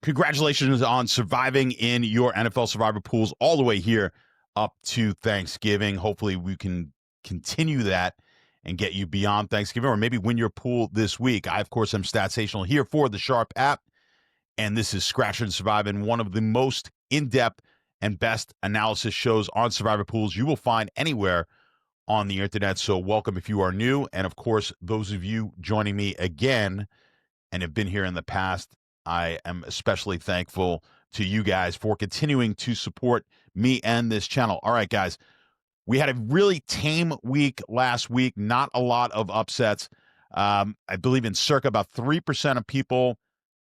Congratulations on surviving in your NFL Survivor pools all the way here up to Thanksgiving. Hopefully, we can continue that and get you beyond Thanksgiving or maybe win your pool this week. I, of course, am Statsational here for the Sharp app, and this is Scratch and Survive, and one of the most in-depth and best analysis shows on Survivor pools you will find anywhere on the internet. So welcome if you are new, and of course, those of you joining me again and have been here in the past, I am especially thankful to you guys for continuing to support me and this channel. All right, guys, we had a really tame week last week, not a lot of upsets. I believe in Circa about 3% of people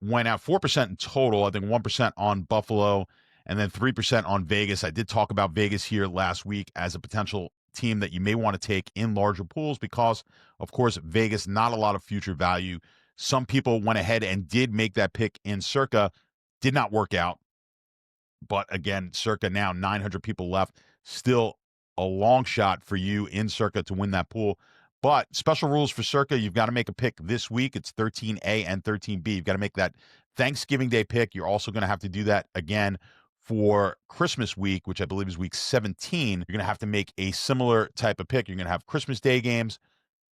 went out, 4% in total, I think 1% on Buffalo, and then 3% on Vegas. I did talk about Vegas here last week as a potential team that you may want to take in larger pools because, of course, Vegas, not a lot of future value. Some people went ahead and did make that pick in Circa, did not work out. But again, Circa now 900 people left, still a long shot for you in Circa to win that pool. But special rules for Circa, you've got to make a pick this week. It's 13A and 13B. You've got to make that Thanksgiving Day pick. You're also going to have to do that again for Christmas week, which I believe is week 17. You're going to have to make a similar type of pick. You're going to have Christmas Day games,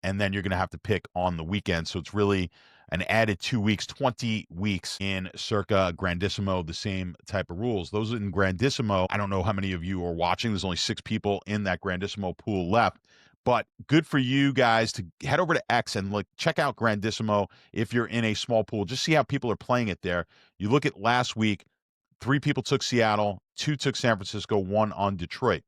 and then you're going to have to pick on the weekend. So it's really an added 2 weeks, 20 weeks in Circa. Grandissimo, the same type of rules. Those in Grandissimo, I don't know how many of you are watching. There's only 6 people in that Grandissimo pool left. But good for you guys to head over to X and check out Grandissimo if you're in a small pool. Just see how people are playing it there. You look at last week, 3 people took Seattle, 2 took San Francisco, 1 on Detroit.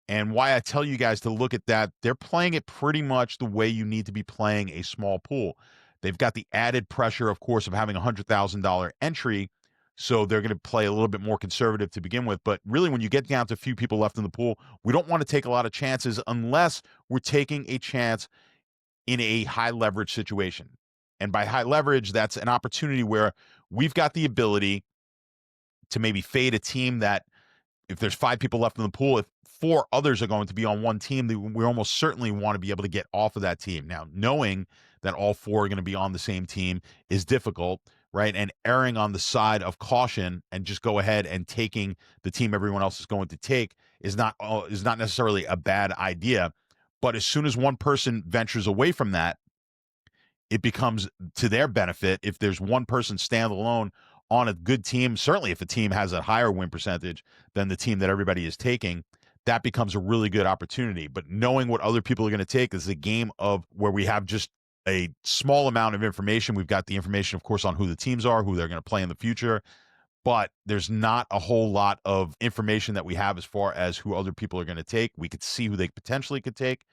And why I tell you guys to look at that, they're playing it pretty much the way you need to be playing a small pool. They've got the added pressure, of course, of having a $100,000 entry, so they're going to play a little bit more conservative to begin with. But really, when you get down to a few people left in the pool, we don't want to take a lot of chances unless we're taking a chance in a high leverage situation. And by high leverage, that's an opportunity where we've got the ability to maybe fade a team that, if there's 5 people left in the pool, if 4 others are going to be on one team, we almost certainly want to be able to get off of that team. Now, knowing that all 4 are going to be on the same team is difficult, right? And erring on the side of caution and just go ahead and taking the team everyone else is going to take is not necessarily a bad idea. But as soon as one person ventures away from that, it becomes to their benefit. If there's one person standalone on a good team, certainly if a team has a higher win percentage than the team that everybody is taking, that becomes a really good opportunity. But knowing what other people are going to take is a game of where we have just a small amount of information. We've got the information, of course, on who the teams are, who they're going to play in the future, but there's not a whole lot of information that we have as far as who other people are going to take. We could see who they potentially could take,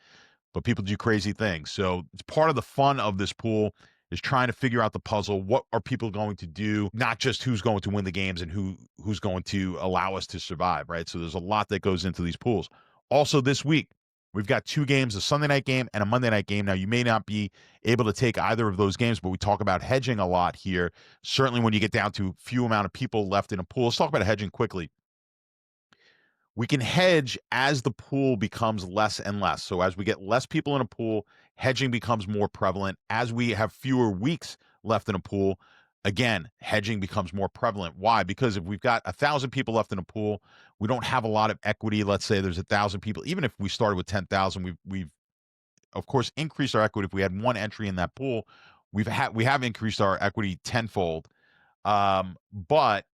but people do crazy things. So it's part of the fun of this pool is trying to figure out the puzzle. What are people going to do? Not just who's going to win the games and who's going to allow us to survive, right? So there's a lot that goes into these pools. Also this week, we've got 2 games, a Sunday night game and a Monday night game. Now, you may not be able to take either of those games, but we talk about hedging a lot here. Certainly when you get down to few amount of people left in a pool. Let's talk about hedging quickly. We can hedge as the pool becomes less and less. So as we get less people in a pool, hedging becomes more prevalent. As we have fewer weeks left in a pool, again, hedging becomes more prevalent. Why? Because if we've got 1,000 people left in a pool, we don't have a lot of equity. Let's say there's 1,000 people. Even if we started with 10,000, we've of course increased our equity. If we had one entry in that pool, we have increased our equity tenfold. But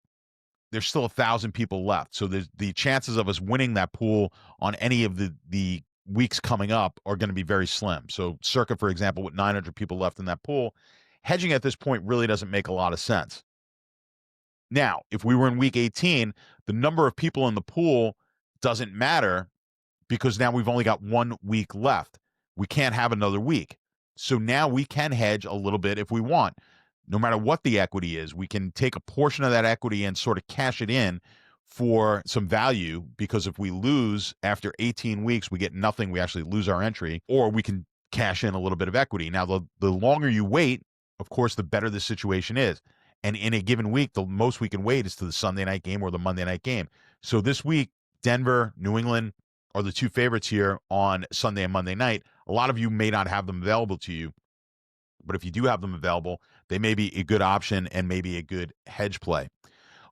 there's still 1,000 people left. So there's the chances of us winning that pool on any of the weeks coming up are going to be very slim. So Circa, for example, with 900 people left in that pool, hedging at this point really doesn't make a lot of sense. Now, if we were in week 18, the number of people in the pool doesn't matter because now we've only got 1 week left. We can't have another week. So now we can hedge a little bit if we want. No matter what the equity is, we can take a portion of that equity and sort of cash it in for some value, because if we lose after 18 weeks, we get nothing. We actually lose our entry, or we can cash in a little bit of equity. Now, the longer you wait, of course, the better the situation is. And in a given week, the most we can wait is to the Sunday night game or the Monday night game. So this week, Denver, New England are the 2 favorites here on Sunday and Monday night. A lot of you may not have them available to you, but if you do have them available, they may be a good option and maybe a good hedge play.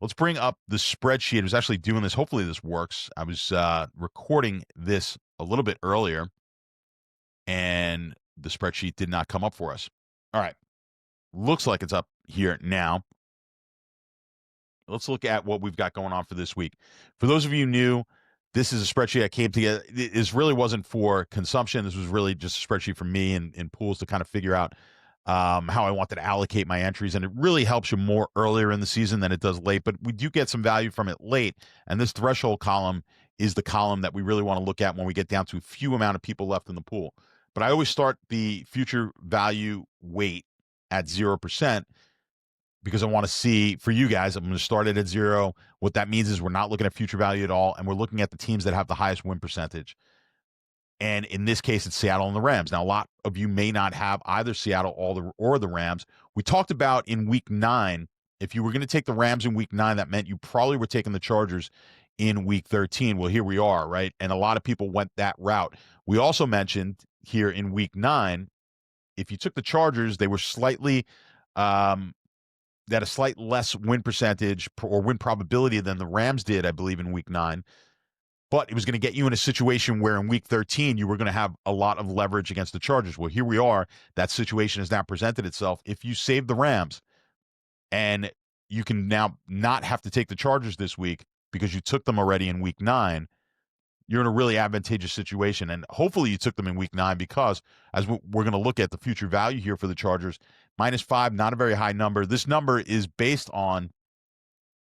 Let's bring up the spreadsheet. I was actually doing this. Hopefully this works. I was recording this a little bit earlier, and the spreadsheet did not come up for us. All right. Looks like it's up here now. Let's look at what we've got going on for this week. For those of you new, this is a spreadsheet I came together. This really wasn't for consumption. This was really just a spreadsheet for me and pools to kind of figure out how I wanted to allocate my entries. And it really helps you more earlier in the season than it does late. But we do get some value from it late. And this threshold column is the column that we really want to look at when we get down to a few amount of people left in the pool. But I always start the future value weight at 0%. Because I want to see, for you guys, I'm going to start it at 0. What that means is we're not looking at future value at all, and we're looking at the teams that have the highest win percentage. And in this case, it's Seattle and the Rams. Now, a lot of you may not have either Seattle or the Rams. We talked about in Week 9, if you were going to take the Rams in Week 9, that meant you probably were taking the Chargers in Week 13. Well, here we are, right? And a lot of people went that route. We also mentioned here in Week 9, if you took the Chargers, they were slightly that a slight less win percentage or win probability than the Rams did, I believe, in Week 9. But it was going to get you in a situation where in Week 13, you were going to have a lot of leverage against the Chargers. Well, here we are. That situation has now presented itself. If you save the Rams and you can now not have to take the Chargers this week because you took them already in Week 9, you're in a really advantageous situation. And hopefully you took them in Week 9 because, as we're going to look at the future value here for the Chargers, -5, not a very high number. This number is based on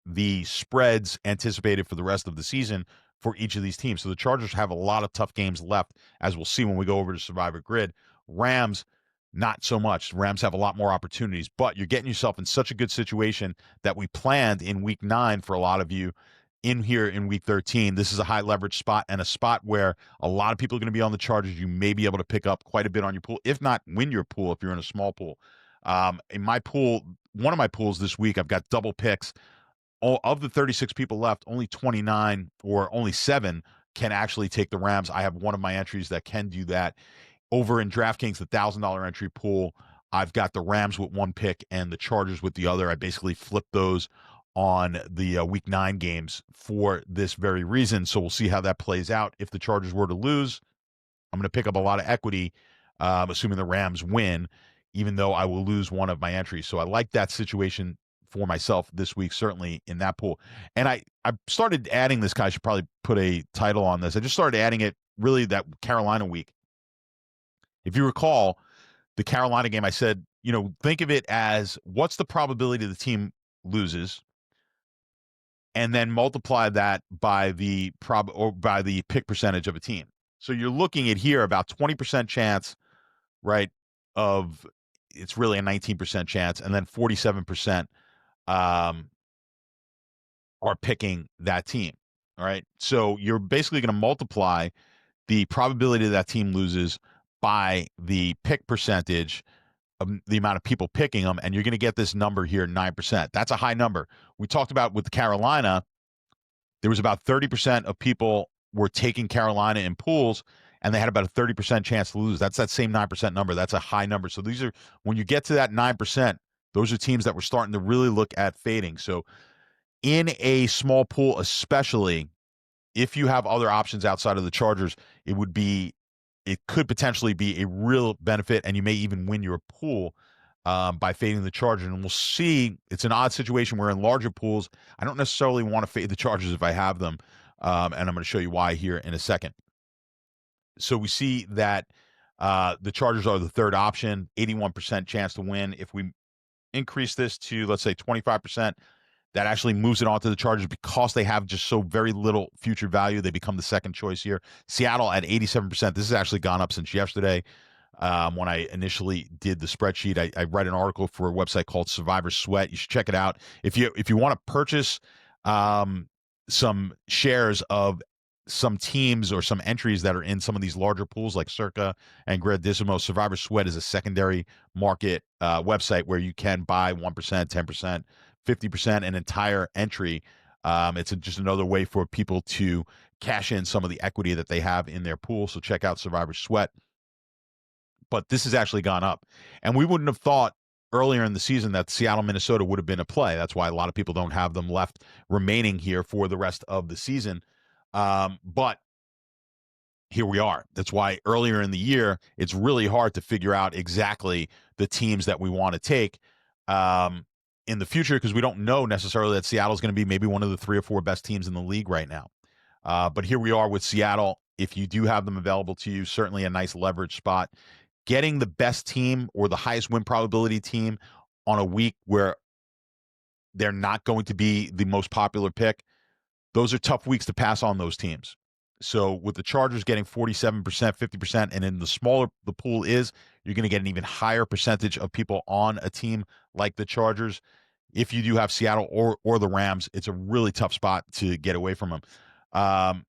the spreads anticipated for the rest of the season for each of these teams. So the Chargers have a lot of tough games left, as we'll see when we go over to Survivor Grid. Rams, not so much. Rams have a lot more opportunities, but you're getting yourself in such a good situation that we planned in Week 9 for a lot of you in here in Week 13. This is a high leverage spot and a spot where a lot of people are going to be on the Chargers. You may be able to pick up quite a bit on your pool, if not win your pool if you're in a small pool. In my pool, one of my pools this week, I've got double picks. Of the 36 people left, only 29 or only 7 can actually take the Rams. I have one of my entries that can do that. Over in DraftKings, the $1,000 entry pool, I've got the Rams with 1 pick and the Chargers with the other. I basically flipped those on the Week 9 games for this very reason. So we'll see how that plays out. If the Chargers were to lose, I'm going to pick up a lot of equity, assuming the Rams win, even though I will lose one of my entries. So I like that situation for myself this week, certainly in that pool. And I started adding this, guy. I should probably put a title on this. I just started adding it really that Carolina week. If you recall, the Carolina game, I said, think of it as what's the probability the team loses, and then multiply that by the pick percentage of a team. So you're looking at here about 20% chance, right, of it's really a 19% chance, and then 47% are picking that team. All right. So you're basically going to multiply the probability that team loses by the pick percentage of the amount of people picking them, and you're going to get this number here, 9%. That's a high number. We talked about with Carolina, there was about 30% of people were taking Carolina in pools, and they had about a 30% chance to lose. That's that same 9% number. That's a high number. So these are, when you get to that 9%, those are teams that we're starting to really look at fading. So in a small pool, especially if you have other options outside of the Chargers, it could potentially be a real benefit, and you may even win your pool by fading the Chargers. And we'll see. It's an odd situation where in larger pools, I don't necessarily want to fade the Chargers if I have them, and I'm going to show you why here in a second. So we see that the Chargers are the third option, 81% chance to win. If we increase this to, let's say, 25%, that actually moves it on to the Chargers because they have just so very little future value. They become the second choice here. Seattle at 87%. This has actually gone up since yesterday when I initially did the spreadsheet. I write an article for a website called Survivor Sweat. You should check it out. If you want to purchase some shares of some teams or some entries that are in some of these larger pools like Circa and Gradissimo, Survivor Sweat is a secondary market website where you can buy 1%, 10%, 50%, an entire entry. It's just another way for people to cash in some of the equity that they have in their pool. So check out Survivor Sweat. But this has actually gone up. And we wouldn't have thought earlier in the season that Seattle, Minnesota would have been a play. That's why a lot of people don't have them left remaining here for the rest of the season. But here we are. That's why earlier in the year, it's really hard to figure out exactly the teams that we want to take in the future, because we don't know necessarily that Seattle's going to be maybe one of the 3 or 4 best teams in the league right now. But here we are with Seattle. If you do have them available to you, certainly a nice leverage spot. Getting the best team or the highest win probability team on a week where they're not going to be the most popular pick, those are tough weeks to pass on those teams. So with the Chargers getting 47%, 50%, and then the smaller the pool is, you're going to get an even higher percentage of people on a team like the Chargers. If you do have Seattle or the Rams, it's a really tough spot to get away from them.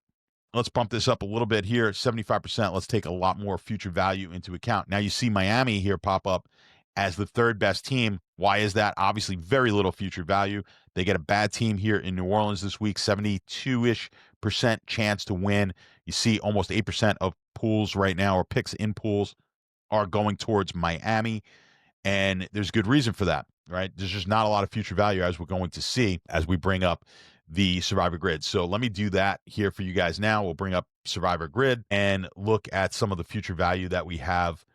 Let's bump this up a little bit here, 75%. Let's take a lot more future value into account. Now you see Miami here pop up as the 3rd best team. Why is that? Obviously, very little future value. They get a bad team here in New Orleans this week, 72-ish% chance to win. You see almost 8% of pools right now, or picks in pools, are going towards Miami. And there's good reason for that, right? There's just not a lot of future value, as we're going to see as we bring up the Survivor Grid. So let me do that here for you guys now. We'll bring up Survivor Grid and look at some of the future value that we have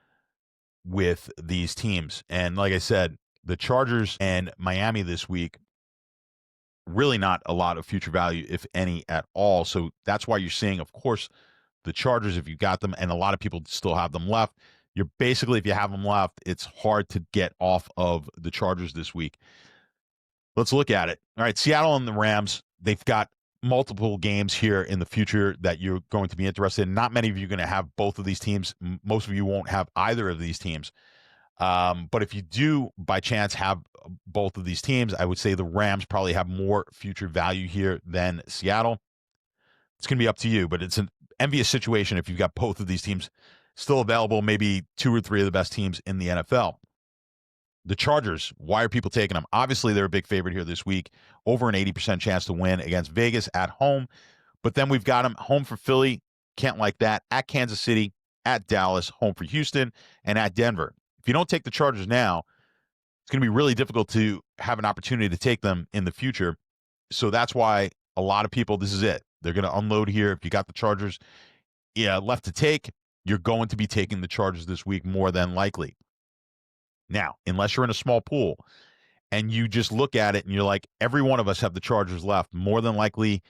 with these teams. And like I said, the Chargers and Miami this week, really not a lot of future value, if any at all. So that's why you're seeing, of course, the Chargers, if you got them, and a lot of people still have them left. You're basically, if you have them left, it's hard to get off of the Chargers this week. Let's look at it. All right, Seattle and the Rams, they've got multiple games here in the future that you're going to be interested in. Not many of you are going to have both of these teams. Most of you won't have either of these teams. But if you do, by chance, have both of these teams, I would say the Rams probably have more future value here than Seattle. It's going to be up to you, but it's an envious situation if you've got both of these teams still available, maybe 2 or 3 of the best teams in the NFL. The Chargers, why are people taking them? Obviously, they're a big favorite here this week, over an 80% chance to win against Vegas at home. But then we've got them home for Philly, can't like that, at Kansas City, at Dallas, home for Houston, and at Denver. If you don't take the Chargers now, it's going to be really difficult to have an opportunity to take them in the future. So that's why a lot of people, this is it. They're going to unload here. If you got the Chargers left to take, you're going to be taking the Chargers this week more than likely. Now, unless you're in a small pool and you just look at it and you're like, every one of us have the Chargers left, more than likely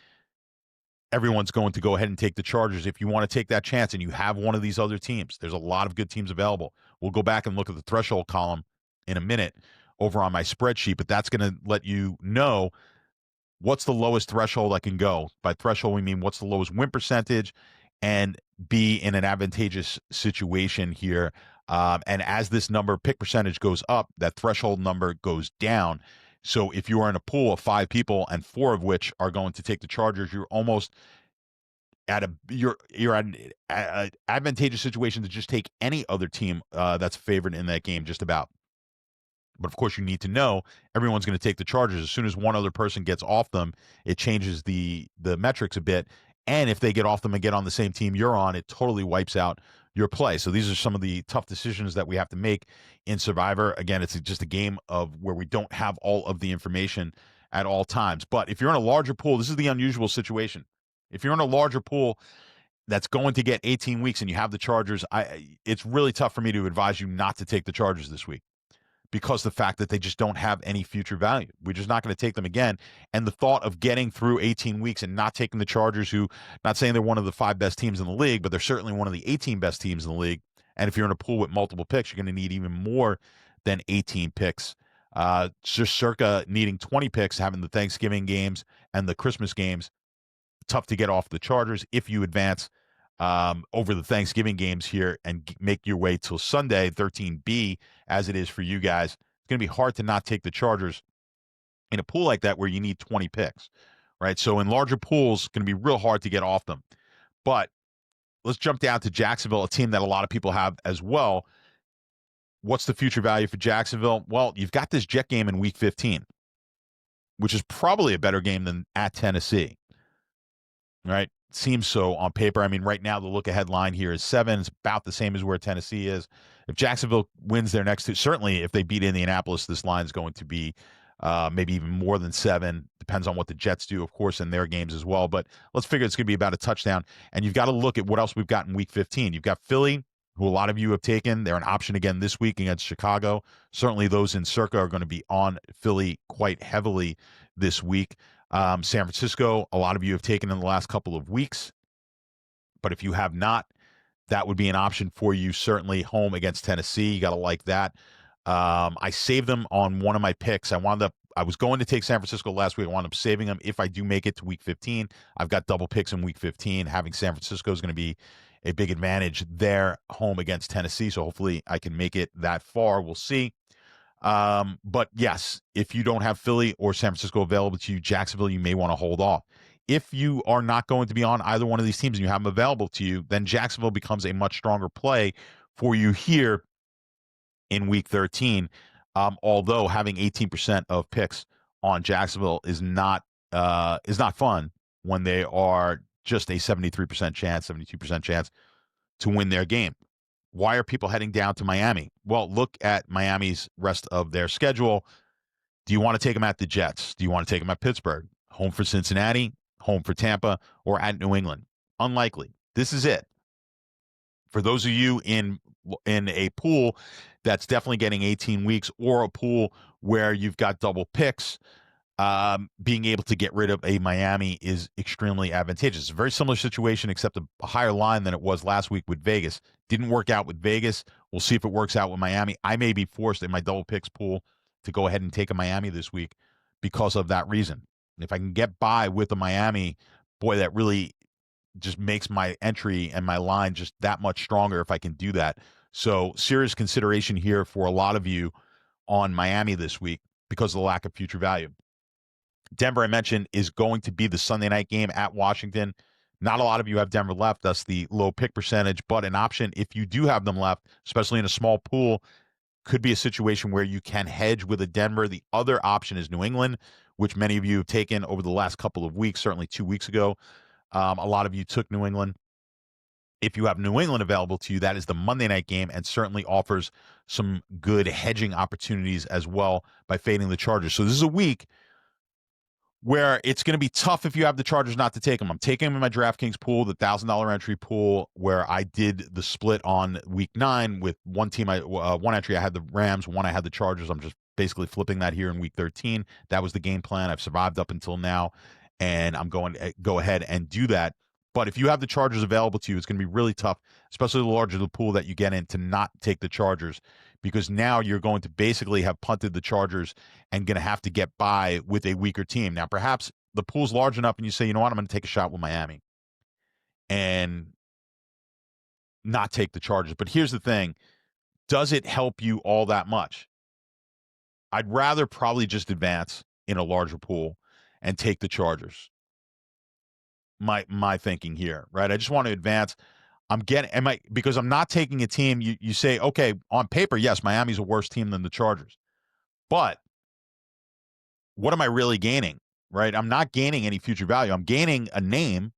everyone's going to go ahead and take the Chargers. If you want to take that chance and you have one of these other teams, there's a lot of good teams available. We'll go back and look at the threshold column in a minute over on my spreadsheet, but that's going to let you know what's the lowest threshold I can go. By threshold, we mean what's the lowest win percentage and be in an advantageous situation here. And as this number, pick percentage, goes up, that threshold number goes down. So if you are in a pool of 5 people and 4 of which are going to take the Chargers, you're almost at you're at an advantageous situation to just take any other team that's favored in that game, just about. But of course, you need to know everyone's going to take the Chargers. As soon as one other person gets off them, it changes the metrics a bit. And if they get off them and get on the same team you're on, it totally wipes out your play. So these are some of the tough decisions that we have to make in Survivor. Again, it's just a game of where we don't have all of the information at all times. But if you're in a larger pool, this is the unusual situation. If you're in a larger pool that's going to get 18 weeks and you have the Chargers, it's really tough for me to advise you not to take the Chargers this week, because the fact that they just don't have any future value. We're just not going to take them again. And the thought of getting through 18 weeks and not taking the Chargers, who, not saying they're one of the 5 best teams in the league, but they're certainly one of the 18 best teams in the league. And if you're in a pool with multiple picks, you're going to need even more than 18 picks. Just circa needing 20 picks, having the Thanksgiving games and the Christmas games. Tough to get off the Chargers if you advance over the Thanksgiving games here and make your way till Sunday, 13B, as it is for you guys. It's going to be hard to not take the Chargers in a pool like that where you need 20 picks, right? So in larger pools, it's going to be real hard to get off them. But let's jump down to Jacksonville, a team that a lot of people have as well. What's the future value for Jacksonville? Well, you've got this Jet game in Week 15, which is probably a better game than at Tennessee, right? Seems so on paper. I mean, right now the look-ahead line here is 7. It's about the same as where Tennessee is. If Jacksonville wins their next two, certainly if they beat Indianapolis, this line is going to be maybe even more than 7. Depends on what the Jets do, of course, in their games as well. But let's figure it's going to be about a touchdown. And you've got to look at what else we've got in Week 15. You've got Philly, who a lot of you have taken. They're an option again this week against Chicago. Certainly those in Circa are going to be on Philly quite heavily this week. San Francisco, a lot of you have taken in the last couple of weeks. But if you have not, that would be an option for you, certainly home against Tennessee. You got to like that. I saved them on one of my picks. I was going to take San Francisco last week. I wound up saving them. If I do make it to Week 15, I've got double picks in Week 15. Having San Francisco is going to be a big advantage there, home against Tennessee. So hopefully I can make it that far. We'll see. But yes, if you don't have Philly or San Francisco available to you, Jacksonville, you may want to hold off. If you are not going to be on either one of these teams and you have them available to you, then Jacksonville becomes a much stronger play for you here in Week 13. Although having 18% of picks on Jacksonville is not fun when they are just a 73% chance, 72% chance to win their game. Why are people heading down to Miami? Well, look at Miami's rest of their schedule. Do you want to take them at the Jets? Do you want to take them at Pittsburgh? Home for Cincinnati, home for Tampa, or at New England? Unlikely. This is it. For those of you in a pool that's definitely getting 18 weeks, or a pool where you've got double picks, being able to get rid of a Miami is extremely advantageous. It's a very similar situation, except a higher line than it was last week with Vegas. Didn't work out with Vegas. We'll see if it works out with Miami. I may be forced in my double picks pool to go ahead and take a Miami this week because of that reason. If I can get by with a Miami, boy, that really just makes my entry and my line just that much stronger if I can do that. So serious consideration here for a lot of you on Miami this week because of the lack of future value. Denver, I mentioned, is going to be the Sunday night game at Washington. Not a lot of you have Denver left. That's the low pick percentage, but an option if you do have them left, especially in a small pool, could be a situation where you can hedge with a Denver. The other option is New England, which many of you have taken over the last couple of weeks, certainly 2 weeks ago. A lot of you took New England. If you have New England available to you, that is the Monday night game and certainly offers some good hedging opportunities as well by fading the Chargers. So this is a week where it's going to be tough if you have the Chargers not to take them. I'm taking them in my DraftKings pool, the $1,000 entry pool, where I did the split on week 9 with one team. One entry I had the Rams, one I had the Chargers. I'm just basically flipping that here in week 13. That was the game plan. I've survived up until now, and I'm going to go ahead and do that. But if you have the Chargers available to you, it's going to be really tough, especially the larger the pool that you get in, to not take the Chargers, because now you're going to basically have punted the Chargers and going to have to get by with a weaker team. Now, perhaps the pool's large enough and you say, you know what, I'm going to take a shot with Miami and not take the Chargers. But here's the thing. Does it help you all that much? I'd rather probably just advance in a larger pool and take the Chargers. My thinking here, right? I just want to advance. Because I'm not taking a team, you say, okay, on paper, yes, Miami's a worse team than the Chargers. But what am I really gaining, right? I'm not gaining any future value. I'm gaining a name,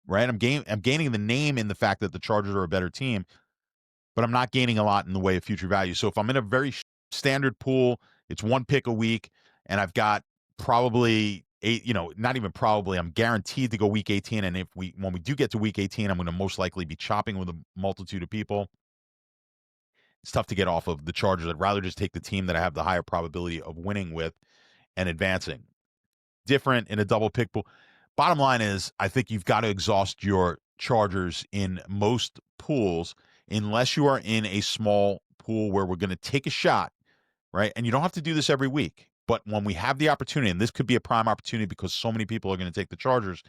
right? I'm gaining the name in the fact that the Chargers are a better team, but I'm not gaining a lot in the way of future value. So if I'm in a very standard pool, it's one pick a week, and I've got probably not even probably, I'm guaranteed to go week 18. And when we do get to week 18, I'm going to most likely be chopping with a multitude of people. It's tough to get off of the Chargers. I'd rather just take the team that I have the higher probability of winning with and advancing. Different in a double pick pool. Bottom line is, I think you've got to exhaust your Chargers in most pools, unless you are in a small pool where we're going to take a shot, right? And you don't have to do this every week. But when we have the opportunity, and this could be a prime opportunity because so many people are going to take the Chargers,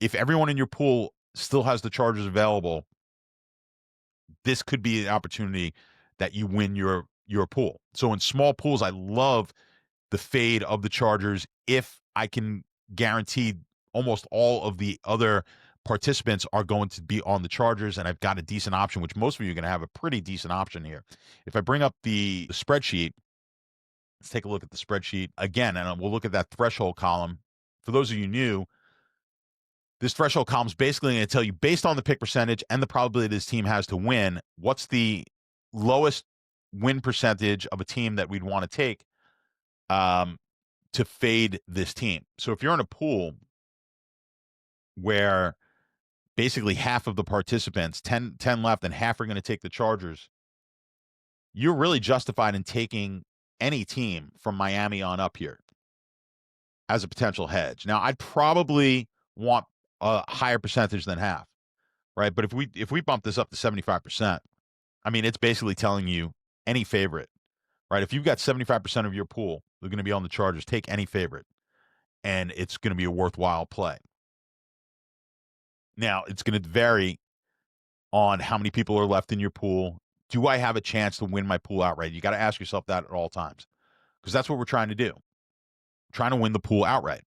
if everyone in your pool still has the Chargers available, this could be an opportunity that you win your pool. So in small pools, I love the fade of the Chargers if I can guarantee almost all of the other participants are going to be on the Chargers, and I've got a decent option, which most of you are going to have a pretty decent option here. If I bring up the spreadsheet, let's take a look at the spreadsheet again, and we'll look at that threshold column. For those of you new, this threshold column is basically going to tell you, based on the pick percentage and the probability this team has to win, what's the lowest win percentage of a team that we'd want to take to fade this team. So if you're in a pool where basically half of the participants, 10 left, and half are going to take the Chargers, you're really justified in taking any team from Miami on up here as a potential hedge. Now, I'd probably want a higher percentage than half, right? But if we bump this up to 75%, I mean, it's basically telling you any favorite, right? If you've got 75% of your pool, they're going to be on the Chargers, take any favorite, and it's going to be a worthwhile play. Now, it's going to vary on how many people are left in your pool. Do I have a chance to win my pool outright? You got to ask yourself that at all times, because that's what we're trying to do. We're trying to win the pool outright.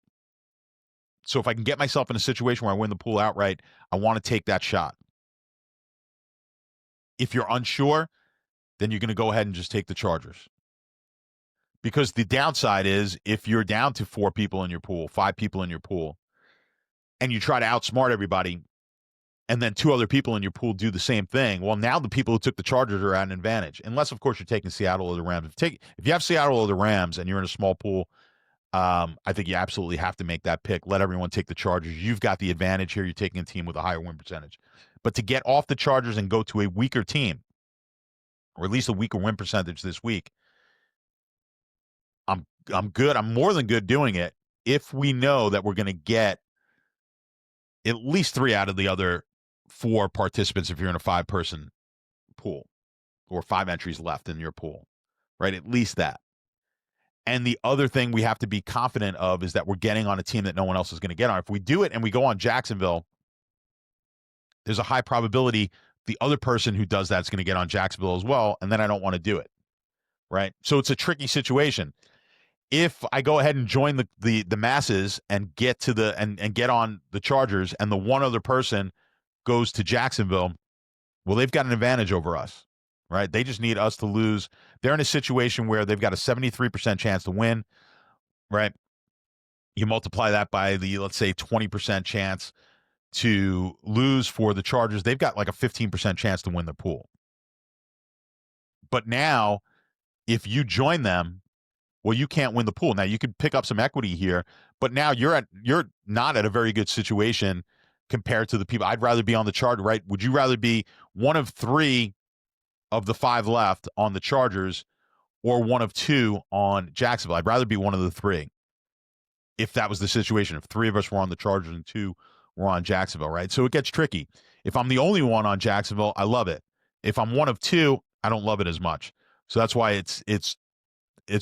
So if I can get myself in a situation where I win the pool outright, I want to take that shot. If you're unsure, then you're going to go ahead and just take the Chargers. Because the downside is if you're down to 4 people in your pool, 5 people in your pool, and you try to outsmart everybody, and then 2 other people in your pool do the same thing, well, now the people who took the Chargers are at an advantage. Unless, of course, you're taking Seattle or the Rams. If you have Seattle or the Rams and you're in a small pool, I think you absolutely have to make that pick. Let everyone take the Chargers. You've got the advantage here. You're taking a team with a higher win percentage. But to get off the Chargers and go to a weaker team, or at least a weaker win percentage this week, I'm good. I'm more than good doing it if we know that we're going to get at least 3 out of the other 4 participants if you're in a 5-person pool or 5 entries left in your pool, right? At least that. And the other thing we have to be confident of is that we're getting on a team that no one else is going to get on. If we do it and we go on Jacksonville, there's a high probability the other person who does that is going to get on Jacksonville as well, and then I don't want to do it, right? So it's a tricky situation. If I go ahead and join the masses and get to the and get on the Chargers, and the one other person goes to Jacksonville, well, they've got an advantage over us, right? They just need us to lose. They're in a situation where they've got a 73% chance to win, right? You multiply that by the, let's say, 20% chance to lose for the Chargers. They've got like a 15% chance to win the pool. But now, if you join them, well, you can't win the pool. Now, you could pick up some equity here, but now you're not at a very good situation compared to the people. I'd rather be on the Chargers, right? Would you rather be one of 3 of the 5 left on the Chargers or one of 2 on Jacksonville? I'd rather be one of the 3 if that was the situation. If 3 of us were on the Chargers and 2 were on Jacksonville, right? So it gets tricky. If I'm the only one on Jacksonville, I love it. If I'm one of 2, I don't love it as much. So that's why it's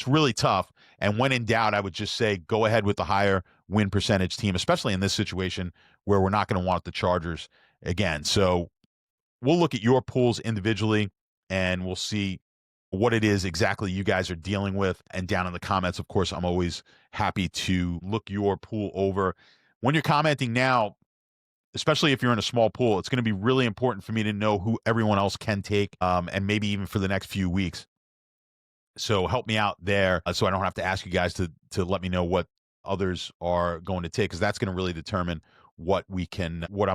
really tough. And when in doubt, I would just say go ahead with the higher win percentage team, especially in this situation where we're not going to want the Chargers again. So we'll look at your pools individually and we'll see what it is exactly you guys are dealing with. And down in the comments, of course, I'm always happy to look your pool over. When you're commenting now, especially if you're in a small pool, it's going to be really important for me to know who everyone else can take, and maybe even for the next few weeks. So help me out there, so I don't have to ask you guys to let me know what others are going to take, because that's going to really determine what I'm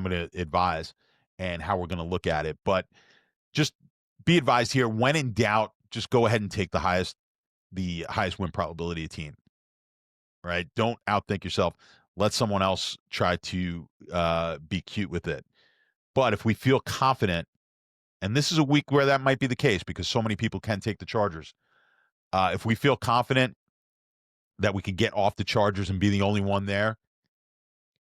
going to advise and how we're going to look at it. But just be advised here, when in doubt, just go ahead and take the highest win probability team, right? Don't outthink yourself. Let someone else try to be cute with it. But if we feel confident, and this is a week where that might be the case because so many people can take the Chargers. If we feel confident that we can get off the Chargers and be the only one there,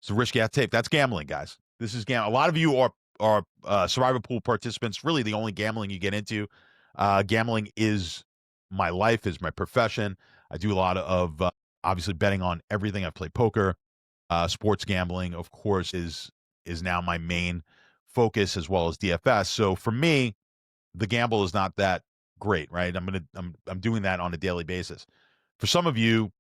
it's a risk you have to take. That's gambling, guys. This is gambling. A lot of you are survivor pool participants. Really, the only gambling you get into. Gambling is my life, is my profession. I do a lot of obviously betting on everything. I play poker. Sports gambling, of course, is now my main focus, as well as DFS. So for me, the gamble is not that great, right? I'm doing that on a daily basis. For some of you,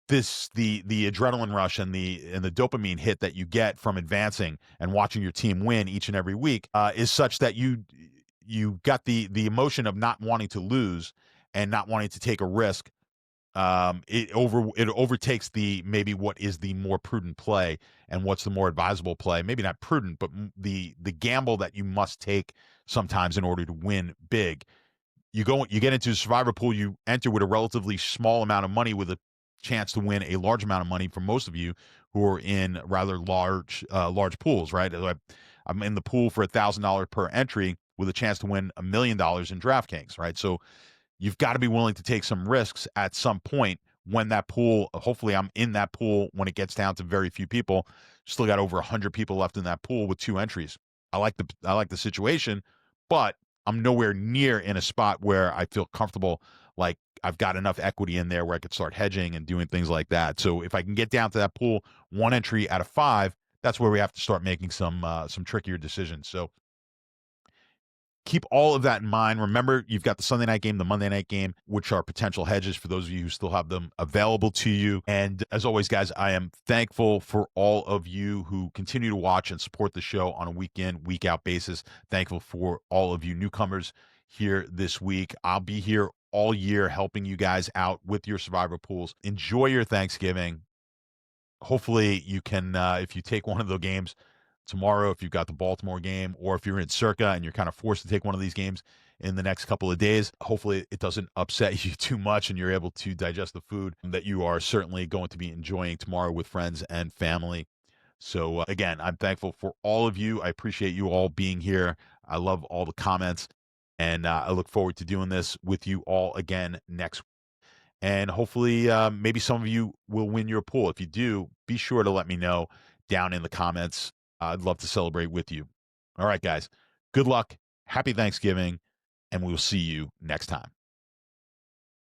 the adrenaline rush and the dopamine hit that you get from advancing and watching your team win each and every week is such that you got the emotion of not wanting to lose and not wanting to take a risk it overtakes the maybe what is the more prudent play and what's the more advisable play. Maybe not prudent, but the gamble that you must take sometimes in order to win big. You get into a survivor pool, you enter with a relatively small amount of money with a chance to win a large amount of money for most of you who are in rather large pools, right? I'm in the pool for $1,000 per entry with a chance to win $1 million in DraftKings, right? So you've got to be willing to take some risks at some point when that pool, hopefully I'm in that pool when it gets down to very few people. Still got over 100 people left in that pool with 2 entries. I like the situation, but I'm nowhere near in a spot where I feel comfortable, like I've got enough equity in there where I could start hedging and doing things like that. So if I can get down to that pool 1 entry out of 5, that's where we have to start making some trickier decisions. So keep all of that in mind. Remember, you've got the Sunday night game, the Monday night game, which are potential hedges for those of you who still have them available to you. And as always, guys, I am thankful for all of you who continue to watch and support the show on a week in, week out basis. Thankful for all of you newcomers here this week. I'll be here all year helping you guys out with your survivor pools. Enjoy your Thanksgiving. Hopefully you can, if you take one of the games tomorrow, if you've got the Baltimore game, or if you're in Circa and you're kind of forced to take one of these games in the next couple of days, hopefully it doesn't upset you too much and you're able to digest the food that you are certainly going to be enjoying tomorrow with friends and family. So again, I'm thankful for all of you. I appreciate you all being here. I love all the comments, and I look forward to doing this with you all again next. And hopefully, maybe some of you will win your pool. If you do, be sure to let me know down in the comments. I'd love to celebrate with you. All right, guys. Good luck. Happy Thanksgiving. And we will see you next time.